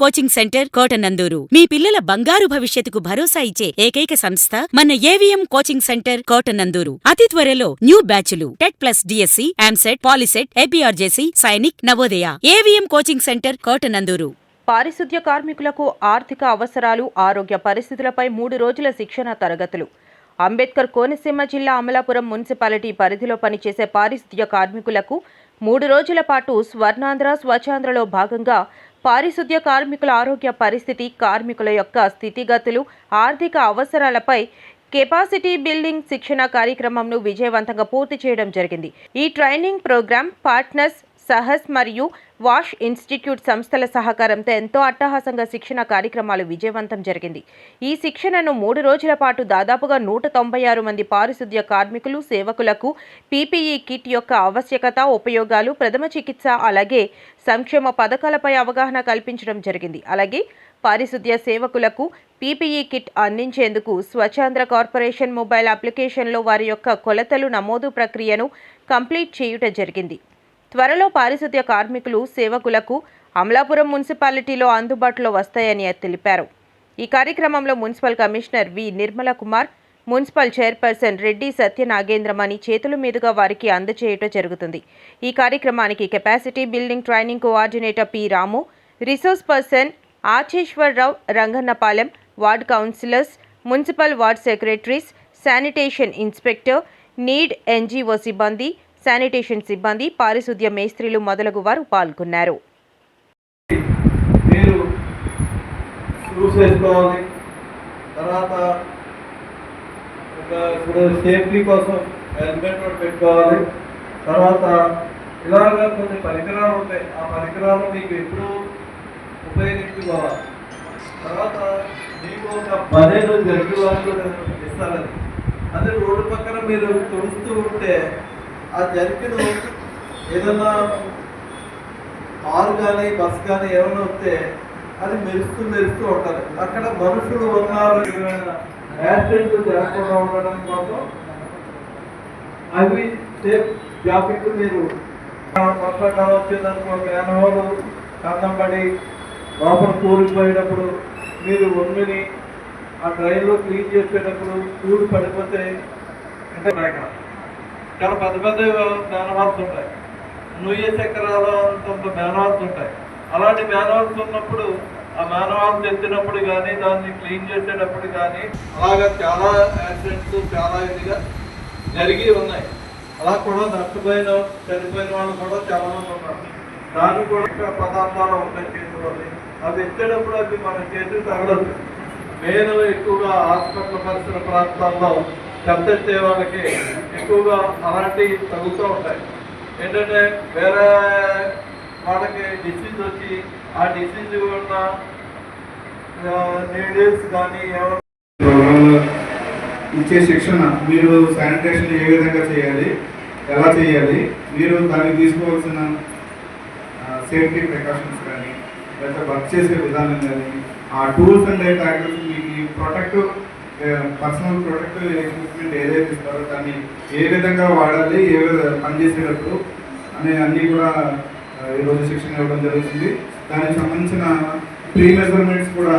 Coaching centre Kotananduru మీ పిల్లల బంగారు భవిష్యత్తుకు భరోసా ఇచ్చే ఏకైక సంస్థ మన ఏవిఎం కోచింగ్ సెంటర్ కోటనందూరు. అతి త్వరలో న్యూ బ్యాచ్లు TET plus DSC, EAMCET, POLYCET, APRJC, Sainik, Navodaya. AVM coaching centre Kotananduru. పారిశుద్ధ్య కార్మికులకు ఆర్థిక అవసరాలు, ఆరోగ్య పరిస్థితులపై 3 రోజుల శిక్షణ తరగతులు. అంబేద్కర్ కోనసీమ జిల్లా అమలాపురం మున్సిపాలిటీ పరిధిలో పనిచేసే పారిశుద్ధ్య కార్మికులకు 3 రోజుల పాటు స్వర్ణాంధ్ర స్వచ్ఛాంధ్రలో భాగంగా పారిశుద్ధ్య కార్మికుల ఆరోగ్య పరిస్థితి, కార్మికుల యొక్క స్థితిగతులు, ఆర్థిక అవసరాలపై కెపాసిటీ బిల్డింగ్ శిక్షణ కార్యక్రమంను విజయవంతంగా పూర్తి చేయడం జరిగింది. ఈ ట్రైనింగ్ ప్రోగ్రాం పార్ట్నర్స్, సహస్ మరియు వాష్ ఇన్స్టిట్యూట్ సంస్థల సహకారంతో ఎంతో అట్టహాసంగా శిక్షణ కార్యక్రమాలు విజయవంతం జరిగింది. ఈ శిక్షణను 3 రోజుల పాటు దాదాపుగా 196 మంది పారిశుద్ధ్య కార్మికులు, సేవకులకు పీపీఈ కిట్ యొక్క ఆవశ్యకత, ఉపయోగాలు, ప్రథమ చికిత్స, అలాగే సంక్షేమ పథకాలపై అవగాహన కల్పించడం జరిగింది. అలాగే పారిశుద్ధ్య సేవకులకు పీపీఈ కిట్ అందించేందుకు స్వచ్ఛాంధ్ర కార్పొరేషన్ మొబైల్ అప్లికేషన్లో వారి యొక్క కొలతలు నమోదు ప్రక్రియను కంప్లీట్ చేయుట జరిగింది. త్వరలో పారిశుద్ధ్య కార్మికులు, సేవకులకు అమలాపురం మున్సిపాలిటీలో అందుబాటులో వస్తాయని తెలిపారు. ఈ కార్యక్రమంలో municipal commissioner V Nirmala Kumar, municipal chairperson Reddy Satyanagendramani చేతుల మీదుగా వారికి అందజేయటం జరుగుతుంది. ఈ కార్యక్రమానికి capacity building training coordinator P Ramu, resource person Acheswararao, Rangannapalem, ward councillors, municipal ward secretaries, sanitation inspector, need NGO సిబ్బంది, శానిటేషన్ సిబ్బంది, పారిశుద్ధ్య మేస్త్రీలు మొదలగు వారు పాల్గొన్నారు. సేఫ్టీ కోసం హెల్మెట్ పెట్టుకోవాలి. తర్వాత ఇలాగా కొన్ని పరికరాలు ఉంటాయి. ఆ పరికరాలు మీకు ఎప్పుడు ఉపయోగించుకోవాలి. తర్వాత మీకు ఒక 15 జగ్గు వాళ్ళు ఇస్తారని, అదే రోడ్డు పక్కన మీరు తుడుస్తూ ఉంటే ఆ జర్కిను ఏదన్నా కారు కానీ బస్ కానీ ఏమైనా వస్తే అది మెరుస్తూ ఉంటుంది. అక్కడ మనుషులు ఉన్నారు, యాక్సిడెంట్లు జరగకుండా ఉండడం కోసం అవి సేఫ్ జాకెట్లు మీరు వర్షాకాలం వచ్చిందనుకో, మేనవాళ్ళు కన్నం పడి లోపల కూలిపోయేటప్పుడు మీరు ఒమ్మిని ఆ డ్రైన్లో క్లీన్ చేసేటప్పుడు కూలి పడిపోతే అంటే చాలా పెద్ద పెద్ద మేనవాల్స్ ఉంటాయి. 100 ఎకరాల మేనవాల్స్ ఉంటాయి. అలాంటి మేనవాల్స్ ఉన్నప్పుడు ఆ మేనవాల్స్ ఎత్తినప్పుడు కానీ, దాన్ని క్లీన్ చేసేటప్పుడు కానీ అలాగా చాలా యాక్సిడెంట్స్ చాలా ఇదిగా జరిగి ఉన్నాయి. అలా కూడా నష్టపోయిన, చనిపోయిన వాళ్ళు కూడా చాలా మంది ఉన్నారు. దానికి కూడా పదార్థాలు ఉంటాయి చేతులని, అవి ఎత్తేటప్పుడు అవి మన చేతులు తగలదు. మెయిన్ ఎక్కువగా హాస్పిటల్ పరిసర ప్రాంతాల్లో చెత్తే వాళ్ళకి ఎక్కువగా అలాంటివి తగ్గుతూ ఉంటాయి. ఏంటంటే వేరే వాళ్ళకి డిసీజ్ వచ్చి ఆ డిసీజ్ ఉన్న నీడిల్స్ కానీ ఇచ్చే శిక్షణ, మీరు శానిటేషన్ ఏ విధంగా చేయాలి, ఎలా చేయాలి, మీరు దానికి తీసుకోవాల్సిన సేఫ్టీ ప్రికాషన్స్ కానీ, లేదా వర్క్ చేసే విధానం కానీ, ఆ టూల్స్ అండ్ ట్యాక్టర్స్, మీకు ప్రొటెక్టివ్ పర్సనల్ ప్రొటెక్టివ్ ఎక్విప్మెంట్ ఏదైతే ఇస్తారో దాన్ని ఏ విధంగా వాడాలి, ఏ విధంగా పనిచేసేటప్పుడు అనే అన్నీ కూడా ఈరోజు శిక్షణ ఇవ్వడం జరుగుతుంది. దానికి సంబంధించిన ప్రీ మెజర్మెంట్స్ కూడా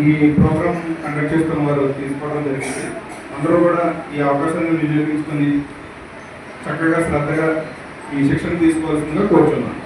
ఈ ప్రోగ్రామ్ కండక్ట్ చేస్తున్న వారు తీసుకోవడం జరిగింది. అందరూ కూడా ఈ అవకాశాన్ని వినియోగించుకొని చక్కగా శ్రద్ధగా ఈ శిక్షణ తీసుకోవాల్సిందిగా కోరుతున్నాను.